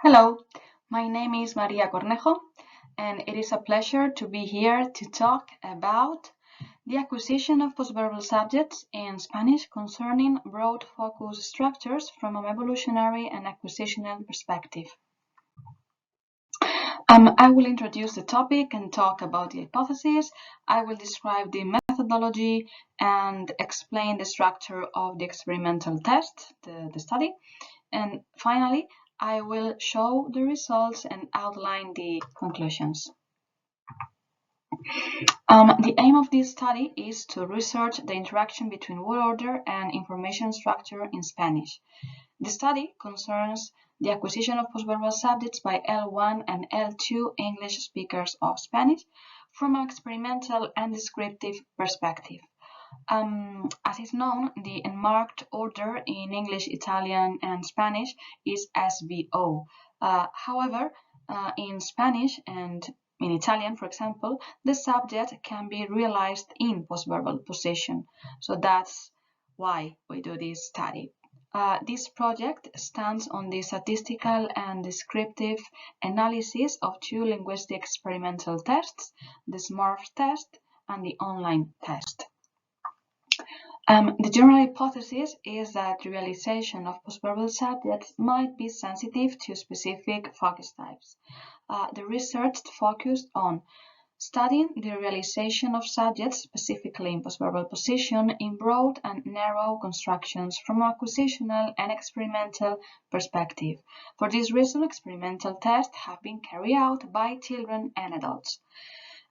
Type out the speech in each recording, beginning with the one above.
Hello, my name is Maria Cornejo, and it is a pleasure to be here to talk about the acquisition of postverbal subjects in Spanish concerning broad focus structures from an evolutionary and acquisitional perspective. I will introduce the topic and talk about the hypothesis. I will describe the methodology and explain the structure of the experimental test, the study. And finally, I will show the results and outline the conclusions. The aim of this study is to research the interaction between word order and information structure in Spanish. The study concerns the acquisition of postverbal subjects by L1 and L2 English speakers of Spanish from an experimental and descriptive perspective. As is known, the enmarked order in English, Italian, and Spanish is SVO. However, in Spanish and in Italian, for example, the subject can be realized in postverbal position. So that's why we do this study. This project stands on the statistical and descriptive analysis of two linguistic experimental tests, the SMART test and the online test. The general hypothesis is that the realization of postverbal subjects might be sensitive to specific focus types. The research focused on studying the realization of subjects, specifically in postverbal position, in broad and narrow constructions from an acquisitional and experimental perspective. For this reason, experimental tests have been carried out by children and adults.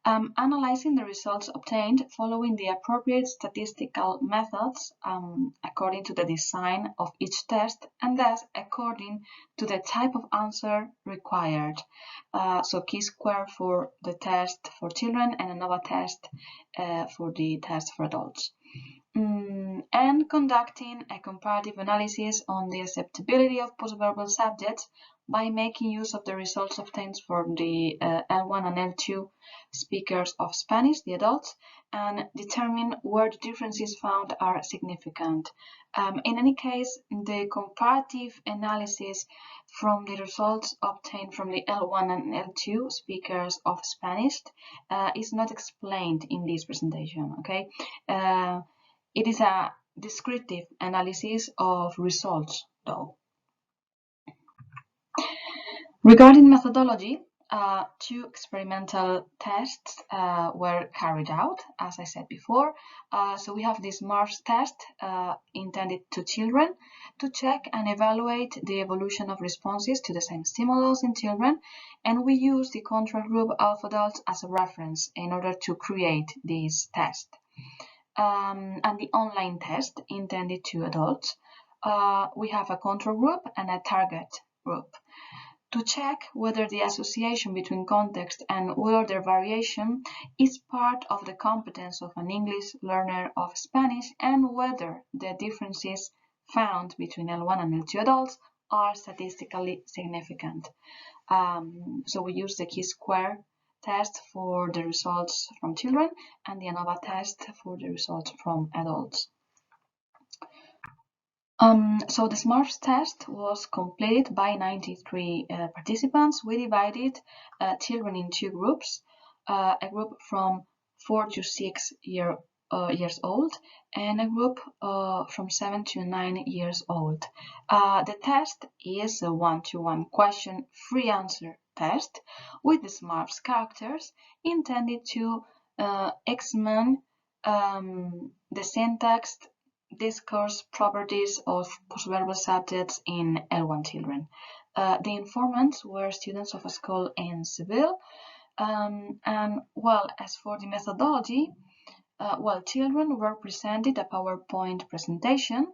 Analyzing the results obtained following the appropriate statistical methods according to the design of each test and thus according to the type of answer required. So chi-square for the test for children and another test for the test for adults. And conducting a comparative analysis on the acceptability of postverbal subjects by making use of the results obtained from the L1 and L2 speakers of Spanish, the adults, and determine where the differences found are significant. In any case, the comparative analysis from the results obtained from the L1 and L2 speakers of Spanish is not explained in this presentation, okay? It is a descriptive analysis of results, though. Regarding methodology, two experimental tests were carried out, as I said before. So we have this MARS test intended to children to check and evaluate the evolution of responses to the same stimulus in children, and we use the control group of adults as a reference in order to create this test. And the online test intended to adults, we have a control group and a target group. To check whether the association between context and order variation is part of the competence of an English learner of Spanish and whether the differences found between L1 and L2 adults are statistically significant. So we use the chi-square test for the results from children and the ANOVA test for the results from adults. So the SMART test was completed by 93 participants. We divided children in two groups, a group from 4 to 6 years old and a group from 7 to 9 years old. The test is a one-to-one question free answer test with the SMART characters intended to examine the syntax, discourse properties of postverbal subjects in L1 children. The informants were students of a school in Seville. And well, as for the methodology, children were presented a PowerPoint presentation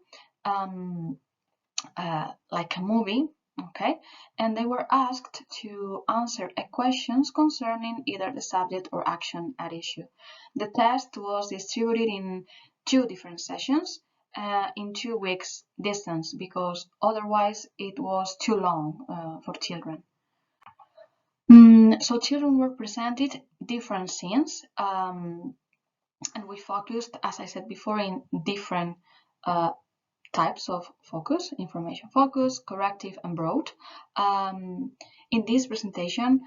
like a movie, okay, and they were asked to answer questions concerning either the subject or action at issue. The test was distributed in two different sessions in 2 weeks distance because otherwise it was too long for children. So children were presented different scenes and we focused, as I said before, in different types of focus: information focus, corrective, and broad. In this presentation,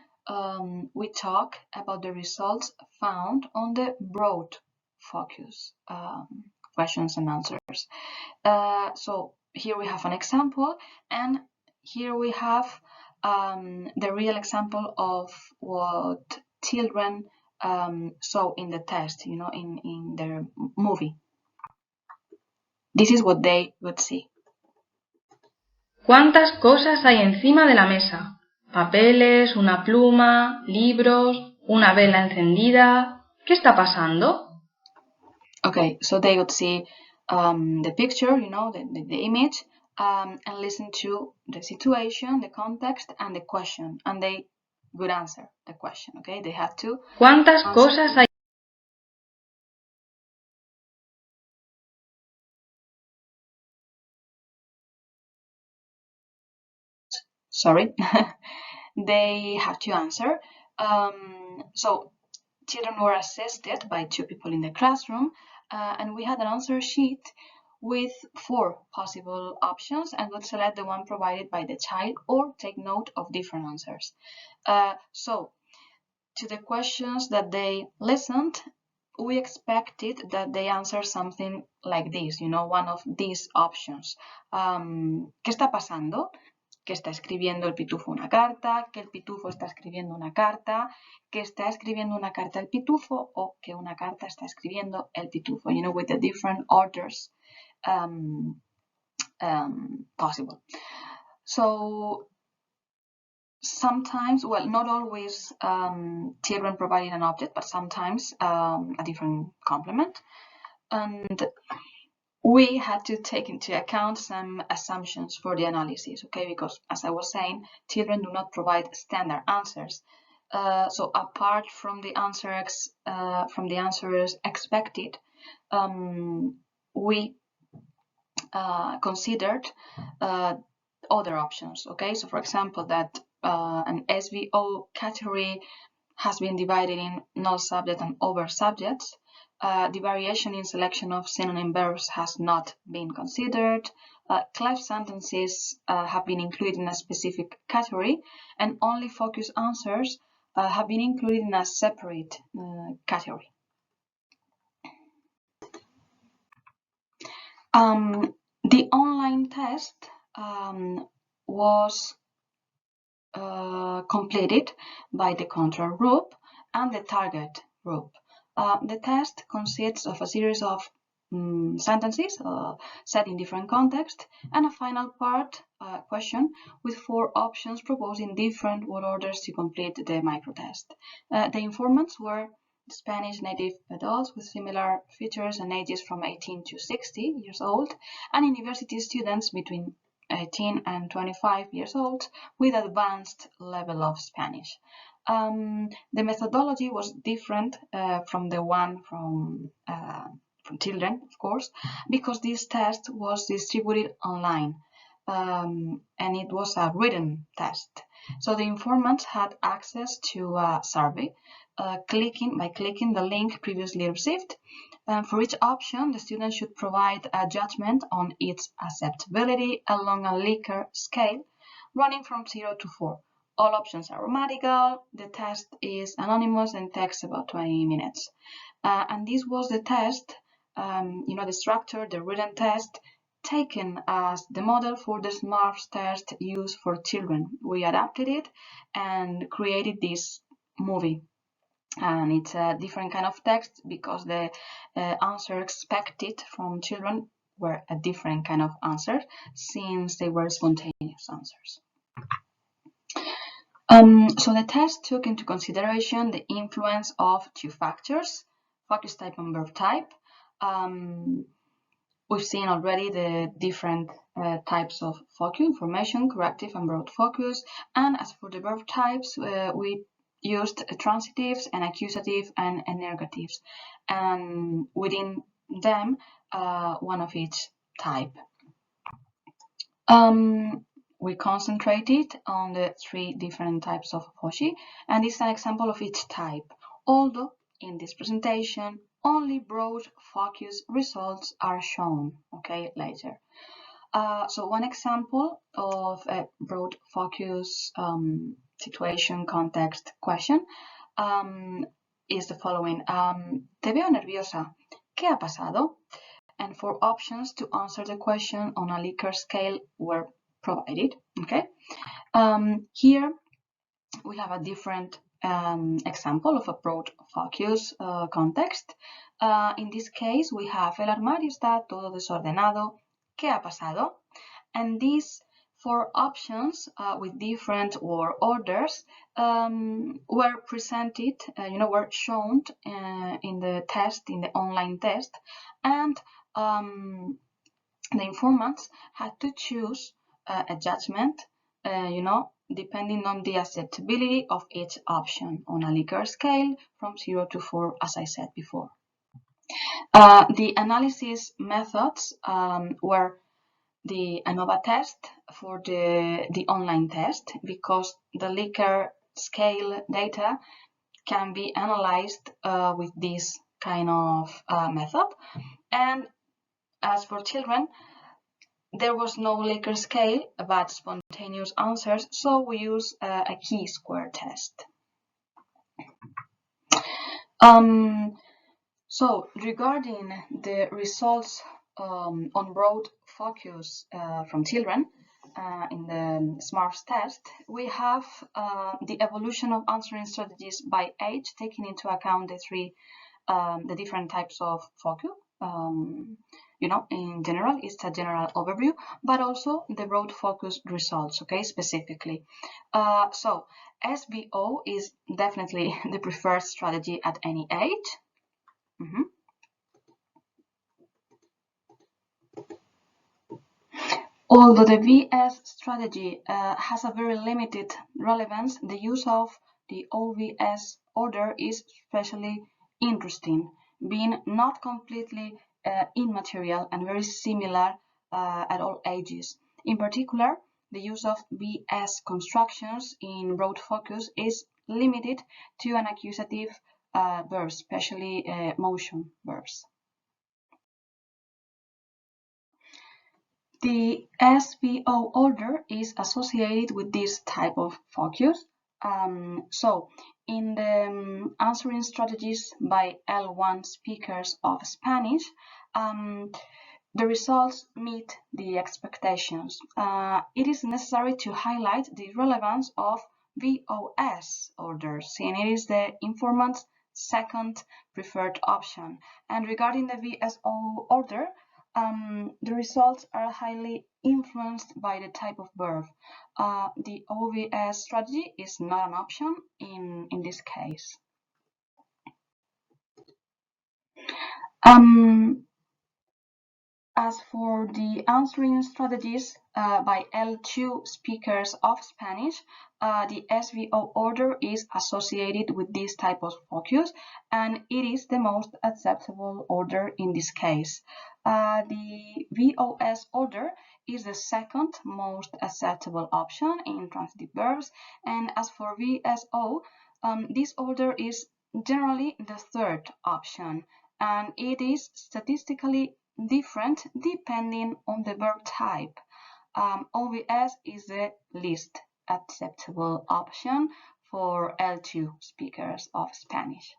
we talk about the results found on the broad focus questions and answers. So here we have an example, and here we have the real example of what children saw in the test, in their movie. This is what they would see. ¿Cuántas cosas hay encima de la mesa? Papeles, una pluma, libros, una vela encendida. ¿Qué está pasando? Okay, so they would see the picture, the image, and listen to the situation, the context, and the question, and they would answer the question. Okay, they had to. ¿Cuántas cosas hay? Sorry, they have to answer. So children were assisted by 2 people in the classroom, and we had an answer sheet with 4 possible options, and would select the one provided by the child or take note of different answers. So to the questions that they listened, we expected that they answer something like this, one of these options. ¿Qué está pasando? Que está escribiendo el pitufo una carta, que el pitufo está escribiendo una carta, que está escribiendo una carta el pitufo, o que una carta está escribiendo el pitufo, with the different orders possible. So sometimes, well, not always children provided an object, but sometimes a different complement. And we had to take into account some assumptions for the analysis, okay? Because, as I was saying, children do not provide standard answers. So apart from the answers expected, we considered other options, okay? So, for example, that an SVO category has been divided in null subject and over subjects. The variation in selection of synonym verbs has not been considered. Cleft sentences have been included in a specific category, and only focus answers have been included in a separate category. The online test was completed by the control group and the target group. The test consists of a series of sentences set in different contexts and a final part question with 4 options proposed in different word orders to complete the microtest. The informants were Spanish native adults with similar features and ages from 18 to 60 years old, and university students between 18 and 25 years old with advanced level of Spanish. The methodology was different from the one from children, of course, because this test was distributed online, and it was a written test. So the informants had access to a survey by clicking the link previously received. For each option, the student should provide a judgment on its acceptability along a Likert scale running from 0 to 4. All options are grammatical, the test is anonymous and takes about 20 minutes. And this was the test, the structure, the written test, taken as the model for the SMART test used for children. We adapted it and created this movie. And it's a different kind of text because the answer expected from children were a different kind of answer since they were spontaneous answers. So the test took into consideration the influence of 2 factors, focus type and verb type. We've seen already the different types of focus, information, corrective, and broad focus. And as for the verb types, we used transitives and accusative and negatives, and within them, one of each type. We concentrated on the 3 different types of foci, and this is an example of each type, although in this presentation only broad focus results are shown, okay, later. So one example of a broad focus situation context question is the following. Te veo nerviosa. ¿Qué ha pasado? And 4 options to answer the question on a Likert scale were provided, okay? Here we have a different example of a broad focus context. In this case, we have el armario está todo desordenado. ¿Qué ha pasado? And these 4 options with different word orders were presented, were shown in the test, in the online test, and the informants had to choose a judgment, depending on the acceptability of each option on a Likert scale from 0 to 4, as I said before. The analysis methods were the ANOVA test for the online test, because the Likert scale data can be analyzed with this kind of method. And as for children, there was no Likert scale but spontaneous answers, so we use a chi-square test. So regarding the results on broad focus from children in the SMARTS test, we have the evolution of answering strategies by age, taking into account the different types of focus. In general, it's a general overview, but also the broad focus results, okay, specifically. So SVO is definitely the preferred strategy at any age. Although the VS strategy has a very limited relevance, the use of the OVS order is especially interesting, being not completely immaterial and very similar at all ages. In particular, the use of VS constructions in broad focus is limited to an accusative verb, especially motion verbs. The SVO order is associated with this type of focus. So in the answering strategies by L1 speakers of Spanish, the results meet the expectations. It is necessary to highlight the relevance of VOS orders, since it is the informant's second preferred option. And regarding the VSO order, the results are highly influenced by the type of verb. The OVS strategy is not an option in this case. As for the answering strategies by L2 speakers of Spanish, the SVO order is associated with this type of focus, and it is the most acceptable order in this case. The VOS order is the second most acceptable option in transitive verbs, and as for VSO, this order is generally the third option, and it is statistically different depending on the verb type. OVS is the least acceptable option for L2 speakers of Spanish.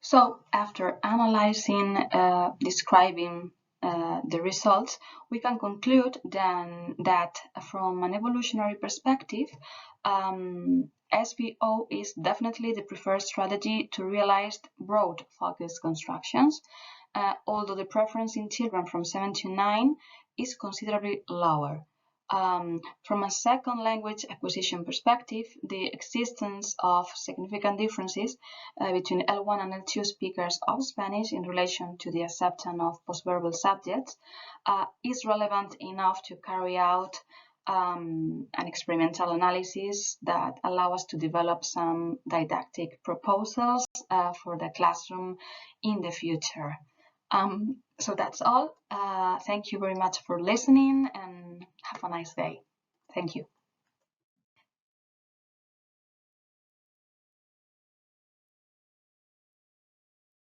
So after analyzing, describing the results, we can conclude then that from an evolutionary perspective, SVO is definitely the preferred strategy to realize broad focus constructions, although the preference in children from 7 to 9 is considerably lower. From a second language acquisition perspective, the existence of significant differences between L1 and L2 speakers of Spanish in relation to the acceptance of postverbal subjects is relevant enough to carry out an experimental analysis that allow us to develop some didactic proposals for the classroom in the future. So that's all. Thank you very much for listening and have a nice day. Thank you.